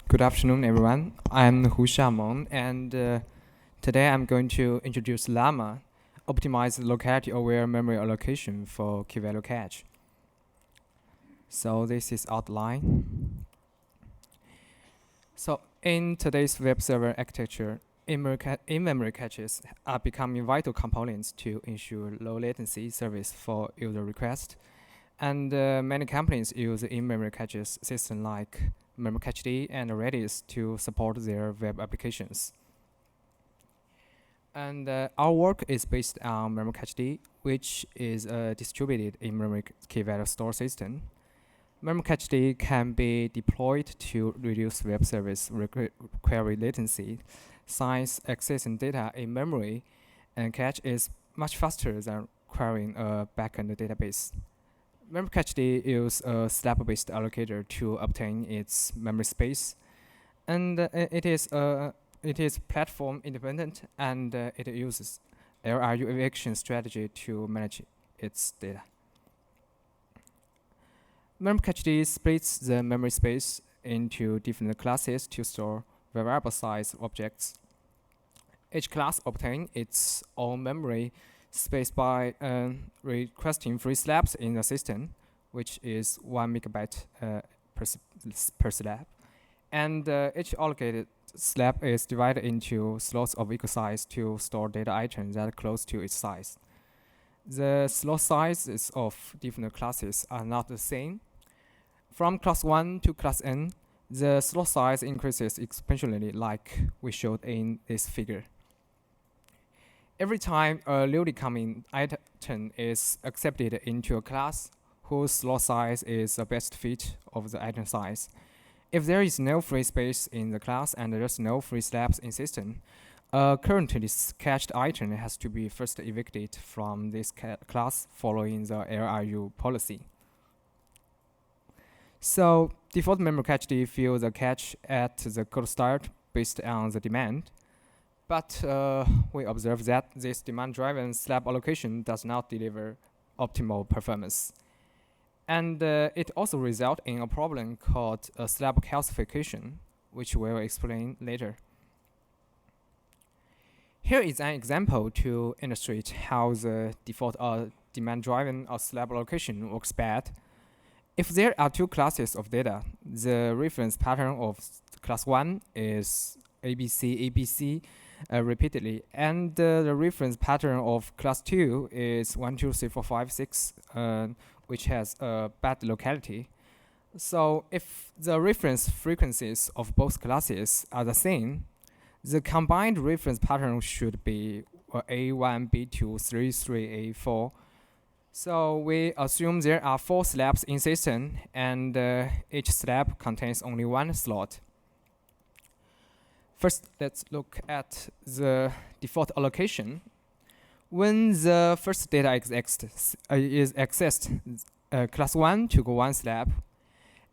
Good afternoon, everyone. I'm Xiameng, and today I'm going to introduce Lama, optimized locality-aware memory allocation for key-value cache. So this is outline. So in today's web server architecture, in-memory caches are becoming vital components to ensure low latency service for user requests. And many companies use in-memory caches system like Memcached and Redis to support their web applications. And our work is based on Memcached, which is a distributed in-memory key-value store system. Memcached can be deployed to reduce web service query latency, since accessing data in memory and cache is much faster than querying a backend database. Memcached uses a slab-based allocator to obtain its memory space, and it is platform independent, and it uses LRU eviction strategy to manage its data. Memcached splits the memory space into different classes to store variable size objects. Each class obtains its own memory space by requesting free slabs in the system, which is 1 megabyte per slab. And each allocated slab is divided into slots of equal size to store data items that are close to its size. The slot sizes of different classes are not the same. From class 1 to class n, the slot size increases exponentially like we showed in this figure. Every time a newly coming item is accepted into a class whose slot size is the best fit of the item size, if there is no free space in the class and there's no free slabs in system, a currently cached item has to be first evicted from this class following the LRU policy. So default Memcached fills the cache at the cold start based on the demand. But we observe that this demand-driven slab allocation does not deliver optimal performance. And it also results in a problem called slab calcification, which we'll explain later. Here is an example to illustrate how the default demand-driven slab allocation works bad. If there are two classes of data, the reference pattern of class 1 is ABC, repeatedly, and the reference pattern of class 2 is 1, 2, 3, 4, 5, 6, which has a bad locality. So if the reference frequencies of both classes are the same, the combined reference pattern should be A1, B2, 3, 3, A4. So we assume there are 4 slabs in system, and each slab contains only 1 slot. First, let's look at the default allocation. When the first data is accessed, class 1 took 1 slab,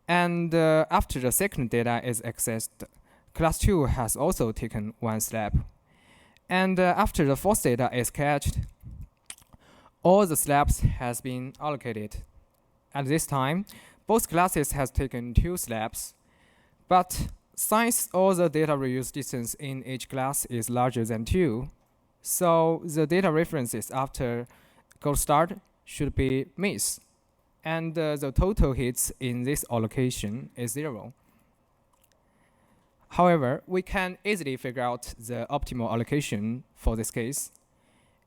and after the second data is accessed, class 2 has also taken 1 slab. And after the fourth data is cached, all the slabs has been allocated. At this time, both classes has taken 2 slabs, but since all the data reuse distance in each class is larger than 2, so the data references after cold start should be missed, and the total hits in this allocation is 0. However, we can easily figure out the optimal allocation for this case.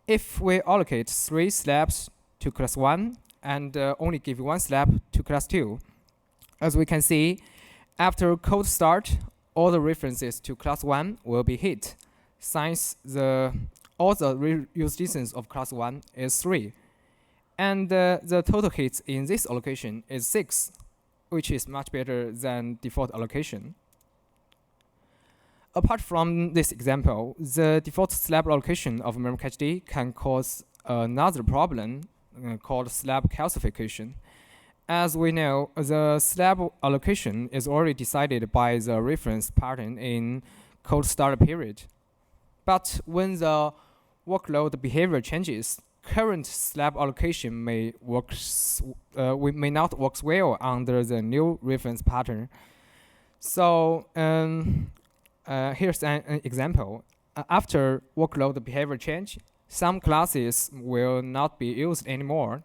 If we allocate 3 slabs to class 1 and only give 1 slab to class 2, as we can see, after cold start, all the references to class 1 will be hit, since all the reuse distance of class 1 is 3. And the total hits in this allocation is 6, which is much better than default allocation. Apart from this example, the default slab allocation of Memcached can cause another problem called slab calcification. As we know, the slab allocation is already decided by the reference pattern in cold start period. But when the workload behavior changes, current slab allocation may not work well under the new reference pattern. So here's an example. After workload behavior change, some classes will not be used anymore,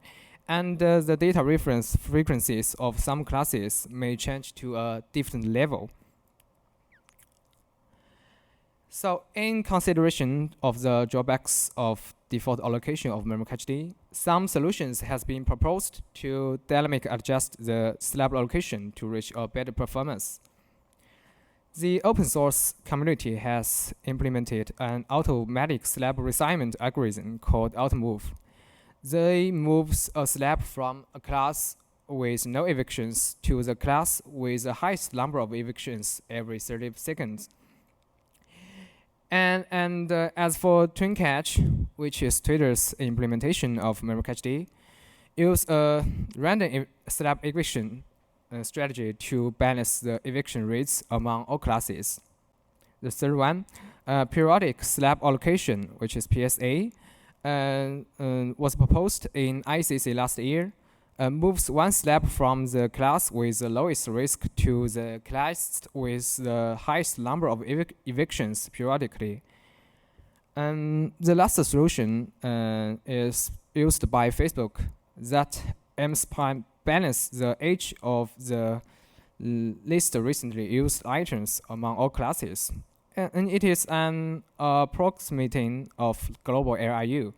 and the data reference frequencies of some classes may change to a different level. So in consideration of the drawbacks of default allocation of Memcached, some solutions has been proposed to dynamically adjust the slab allocation to reach a better performance. The open source community has implemented an automatic slab resignment algorithm called automove. They moves a slab from a class with no evictions to the class with the highest number of evictions every 30 seconds. And as for twin catch, which is Twitter's implementation of Memcached, use a random slab eviction strategy to balance the eviction rates among all classes. The third one, periodic slab allocation, which is PSA, was proposed in ICC last year, moves one slab from the class with the lowest risk to the class with the highest number of evictions periodically. And the last solution is used by Facebook that aims to balance the age of the least recently used items among all classes. And it is an approximating of global LRU.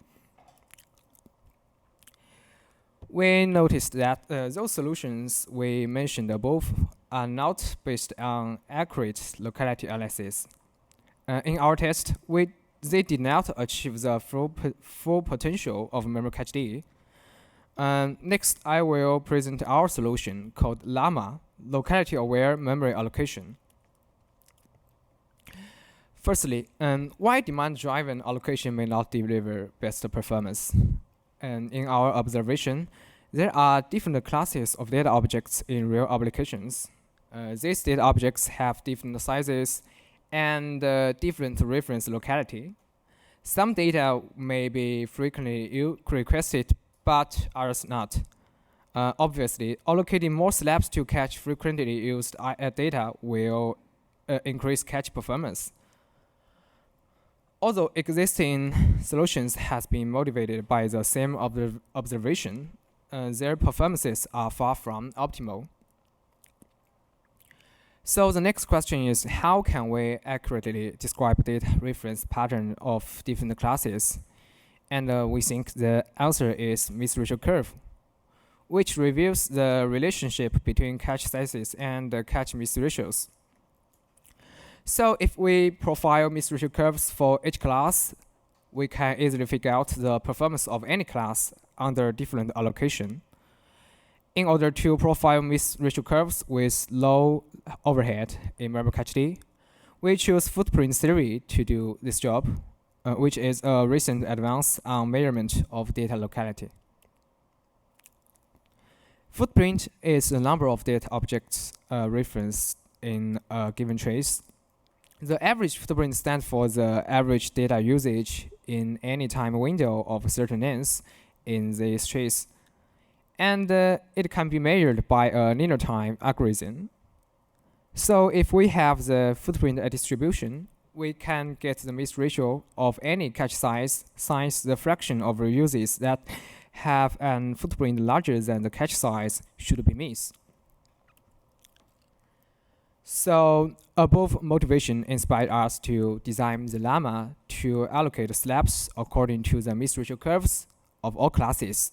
We noticed that those solutions we mentioned above are not based on accurate locality analysis. In our test, they did not achieve the full potential of Memcached. Next, I will present our solution called Lama, Locality-aware memory allocation. Firstly, why demand-driven allocation may not deliver best performance? And in our observation, there are different classes of data objects in real applications. These data objects have different sizes and different reference locality. Some data may be frequently requested, but others not. Obviously, allocating more slabs to catch frequently used data will increase catch performance. Although existing solutions has been motivated by the same observation, their performances are far from optimal. So the next question is, how can we accurately describe data reference pattern of different classes? And we think the answer is miss ratio curve, which reveals the relationship between catch sizes and catch miss ratios. So if we profile miss ratio curves for each class, we can easily figure out the performance of any class under different allocation. In order to profile miss ratio curves with low overhead in Memcached, we choose footprint theory to do this job, which is a recent advance on measurement of data locality. Footprint is the number of data objects referenced in a given trace. The average footprint stands for the average data usage in any time window of certain length in this trace. And it can be measured by a linear time algorithm. So if we have the footprint distribution, we can get the miss ratio of any catch size since the fraction of uses that have an footprint larger than the catch size should be miss. So above motivation inspired us to design the Llama to allocate slabs according to the miss ratio curves of all classes,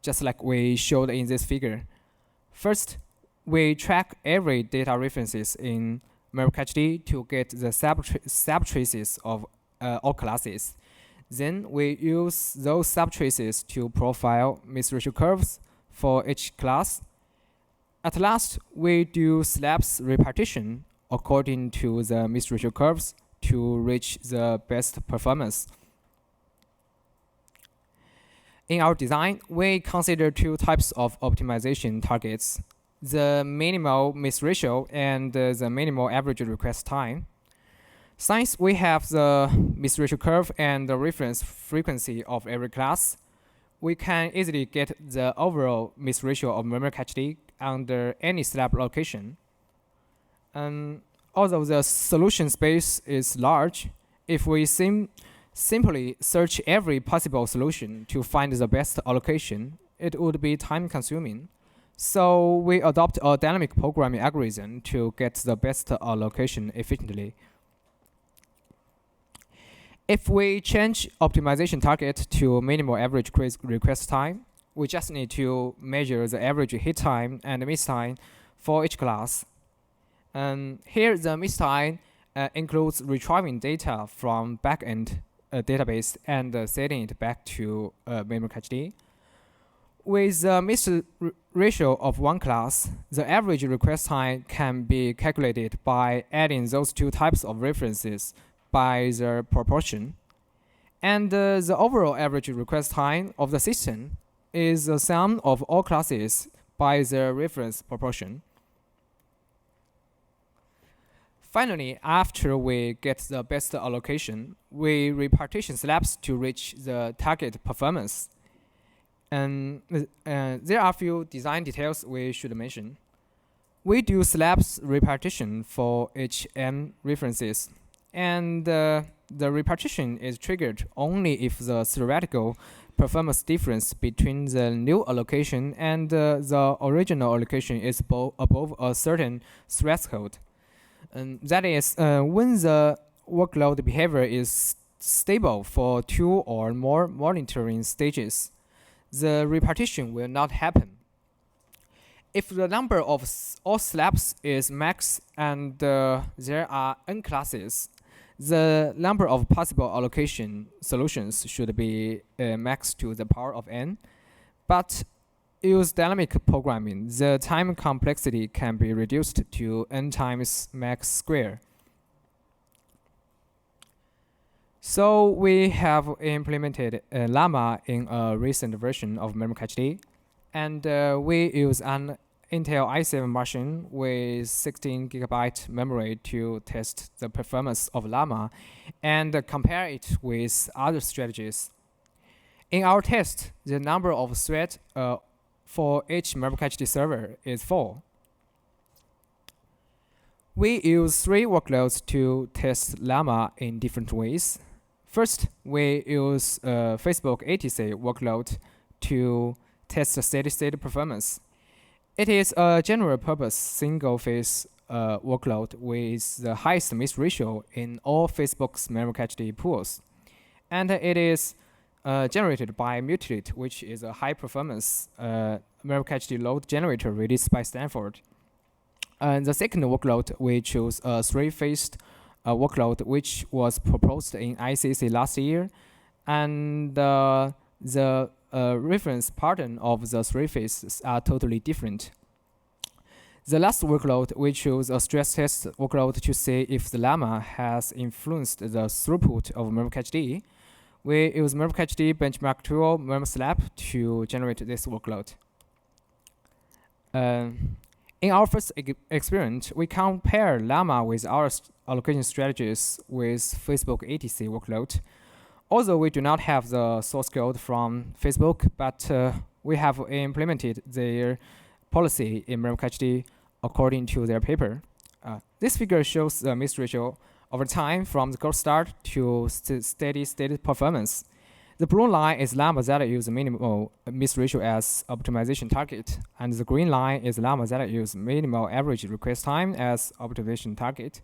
just like we showed in this figure. First, we track every data references in Memcached to get the subtraces of all classes. Then we use those subtraces to profile miss ratio curves for each class. At last, we do slabs repartition according to the miss ratio curves to reach the best performance. In our design, we consider two types of optimization targets: the minimal miss ratio and the minimal average request time. Since we have the miss ratio curve and the reference frequency of every class, we can easily get the overall miss ratio of Memcached under any slab location. Although the solution space is large, if we simply search every possible solution to find the best allocation, it would be time-consuming. So we adopt a dynamic programming algorithm to get the best allocation efficiently. If we change optimization target to minimal average request time, we just need to measure the average hit time and miss time for each class. Here, the miss time includes retrieving data from backend database and setting it back to Memcached. With the miss ratio of one class, the average request time can be calculated by adding those two types of references by their proportion. And the overall average request time of the system is the sum of all classes by their reference proportion. Finally, after we get the best allocation, we repartition slabs to reach the target performance. And there are a few design details we should mention. We do slabs repartition for each n references, and the repartition is triggered only if the theoretical performance difference between the new allocation and the original allocation is above a certain threshold. That is, when the workload behavior is stable for 2 or more monitoring stages, the repartition will not happen. If the number of all slabs is max and there are n classes, the number of possible allocation solutions should be max to the power of n. But use dynamic programming, the time complexity can be reduced to n times max square. So we have implemented Lama in a recent version of Memcached, and we use an Intel i7 machine with 16 GB memory to test the performance of Lama and compare it with other strategies. In our test, the number of threads for each Memcached server is 4. We use 3 workloads to test Lama in different ways. First, we use Facebook ATC workload to test the steady-state performance. It is a general-purpose single-phase workload with the highest miss ratio in all Facebook's Memcached pools. And it is generated by Mutilate, which is a high-performance Memcached load generator released by Stanford. And the second workload, we choose a 3-phased workload, which was proposed in ICC last year. And the reference pattern of the 3 phases are totally different. The last workload, we choose a stress test workload to see if the Lama has influenced the throughput of Memcached. We use Memcached benchmark tool Memslab to generate this workload. In our first experiment, we compare Lama with our allocation strategies with Facebook ATC workload. Although we do not have the source code from Facebook, but we have implemented their policy in Memcached according to their paper. This figure shows the miss ratio over time from the cold start to steady state performance. The blue line is Lama that use minimal miss ratio as optimization target, and the green line is Lama that use minimal average request time as optimization target.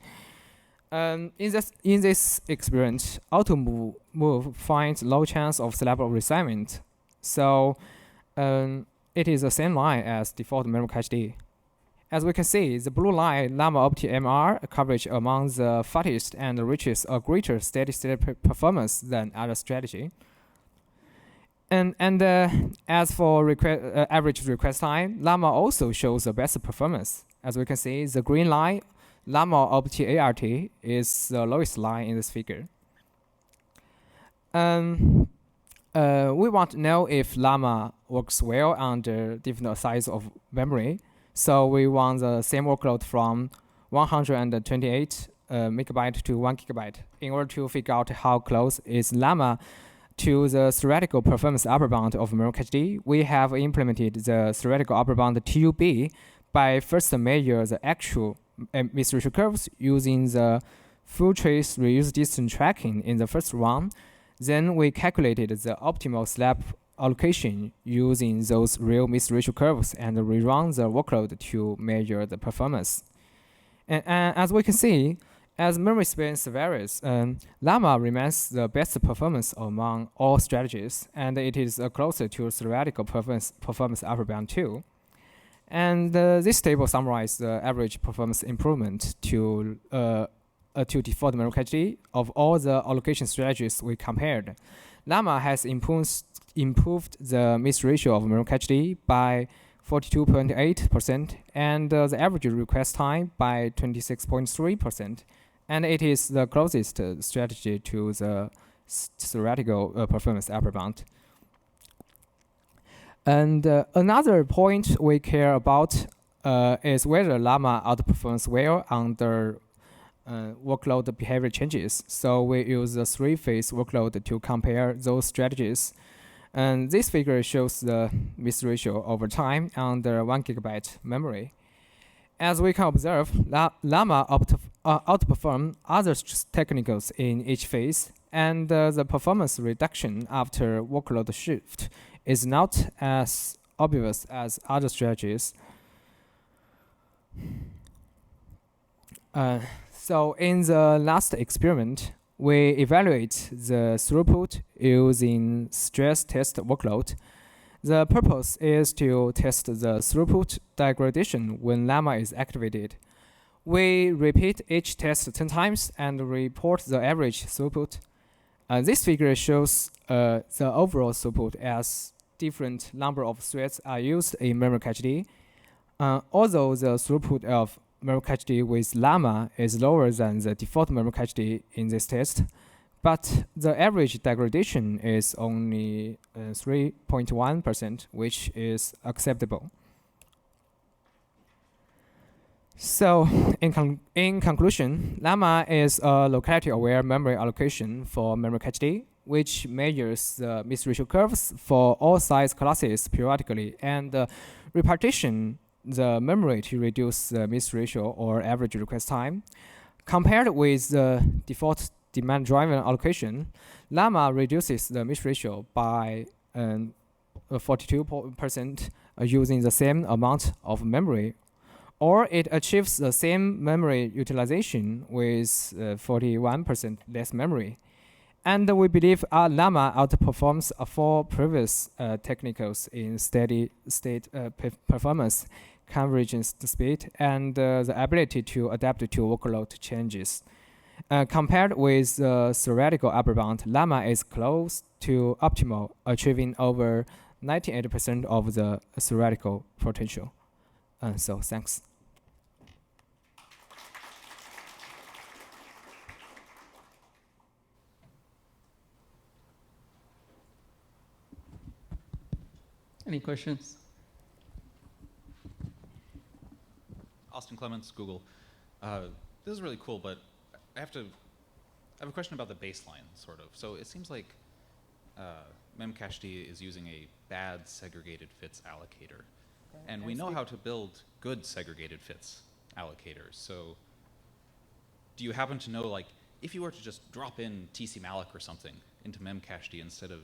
In this experiment, AutoMove finds low chance of slab resignment, so it is the same line as default Memcached. As we can see, the blue line Lama Opti MR coverage among the fattest and reaches a greater steady-state performance than other strategy. And as for average request time, Lama also shows the best performance. As we can see, the green line Lama Opti ART is the lowest line in this figure. We want to know if Lama works well under different size of memory. So we want the same workload from 128 megabyte to 1 gigabyte in order to figure out how close is Lama to the theoretical performance upper bound of Memcached. We have implemented the theoretical upper bound TUB by first measure the actual miss ratio curves using the full trace reuse distance tracking in the first run. Then we calculated the optimal slab allocation using those real miss ratio curves and rerun the workload to measure the performance. And as we can see, as memory space varies, Llama remains the best performance among all strategies, and it is closer to theoretical performance upper bound too. And this table summarizes the average performance improvement to default memory capacity of all the allocation strategies we compared. Llama has improved the miss ratio of memory capacity by 42.8% and the average request time by 26.3%. And it is the closest strategy to the theoretical performance upper bound. And another point we care about is whether Llama outperforms well under workload behavior changes. So we use the three-phase workload to compare those strategies. And this figure shows the miss ratio over time under 1 GB memory. As we can observe, Llama outperforms other technicals in each phase, and the performance reduction after workload shift is not as obvious as other strategies. So in the last experiment, we evaluate the throughput using stress test workload. The purpose is to test the throughput degradation when Llama is activated. We repeat each test 10 times and report the average throughput. This figure shows the overall throughput as different number of threads are used in memory cached. Although the throughput of memory cached with Llama is lower than the default memory cached in this test, but the average degradation is only 3.1%, which is acceptable. So, in conclusion, Llama is a locality-aware memory allocation for memory cached, which measures the miss ratio curves for all size classes periodically and repartition the memory to reduce the miss ratio or average request time. Compared with the default demand-driven allocation, Llama reduces the miss ratio by 42% using the same amount of memory, or it achieves the same memory utilization with 41% less memory. And we believe Llama outperforms 4 previous technicals in steady state performance, convergence speed, and the ability to adapt to workload changes. Compared with the theoretical upper bound, Llama is close to optimal, achieving over 98% of the theoretical potential. So thanks. Any questions? Austin Clements, Google. This is really cool, but I have a question about the baseline, sort of. So it seems like Memcached is using a bad segregated fits allocator. And we know how to build good segregated fits allocators. So do you happen to know, like, if you were to just drop in tcmalloc or something into Memcached instead of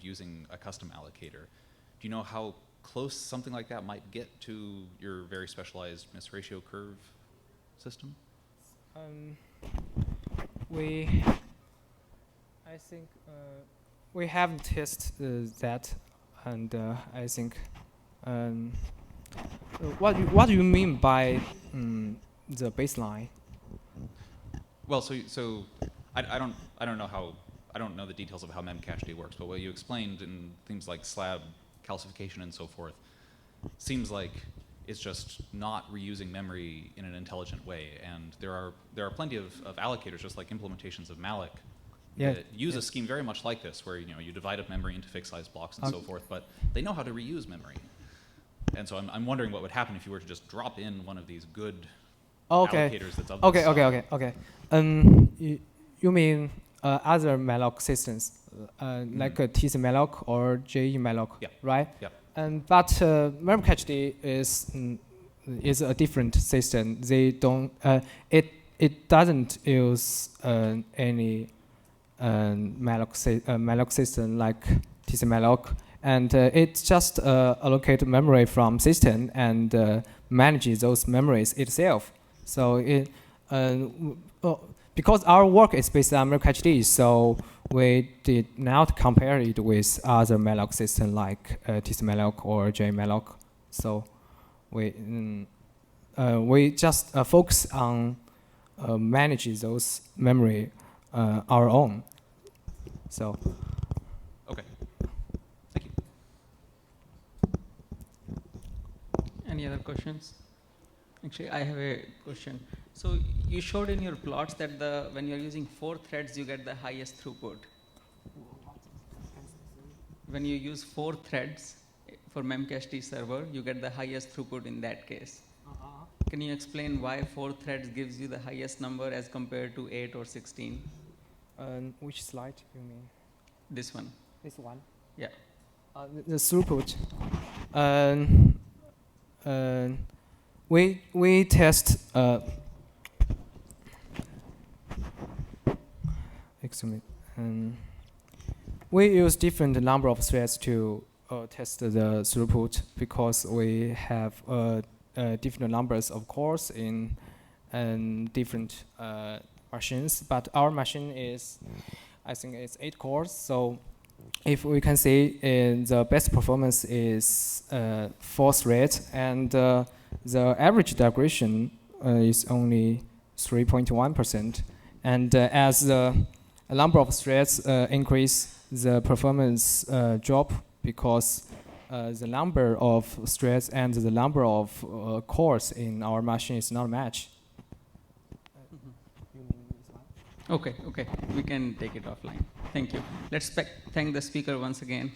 using a custom allocator, do you know how close something like that might get to your very specialized miss ratio curve system? I think we haven't tested that, and I think what do you mean by the baseline? Well, so I don't know the details of how Memcached works, but what you explained in things like slab calcification and so forth seems like it's just not reusing memory in an intelligent way. And there are plenty of allocators, just like implementations of malloc, that use a scheme very much like this, where you divide up memory into fixed size blocks and so forth, but they know how to reuse memory. And so I'm wondering what would happen if you were to just drop in one of these good allocators that's of this Okay. You mean other malloc systems, like tcmalloc or jemalloc, yeah. right? Yeah. But Memcached is is a different system. They don't. It doesn't use any malloc system like tcmalloc, and it just allocate memory from system and manages those memories itself. So it because our work is based on Memcached, so we did not compare it with other malloc system like tcmalloc or jmalloc. So we just focus on manage those memory our own. So. Okay. Thank you. Any other questions? Actually, I have a question. So you showed in your plots that when you're using 4 threads, you get the highest throughput. When you use 4 threads for Memcached server, you get the highest throughput in that case. Can you explain why 4 threads gives you the highest number as compared to 8 or 16? Which slide you mean? This one. This one? Yeah. The throughput. We test. Excuse me. We use different number of threads to test the throughput because we have different numbers of cores in different machines. But our machine is, I think it's 8 cores. So if we can say the best performance is 4 threads, and the average degradation is only 3.1%. And as the number of threads increase, the performance drop because the number of threads and the number of cores in our machine is not matched. Okay, we can take it offline. Thank you. Let's thank the speaker once again.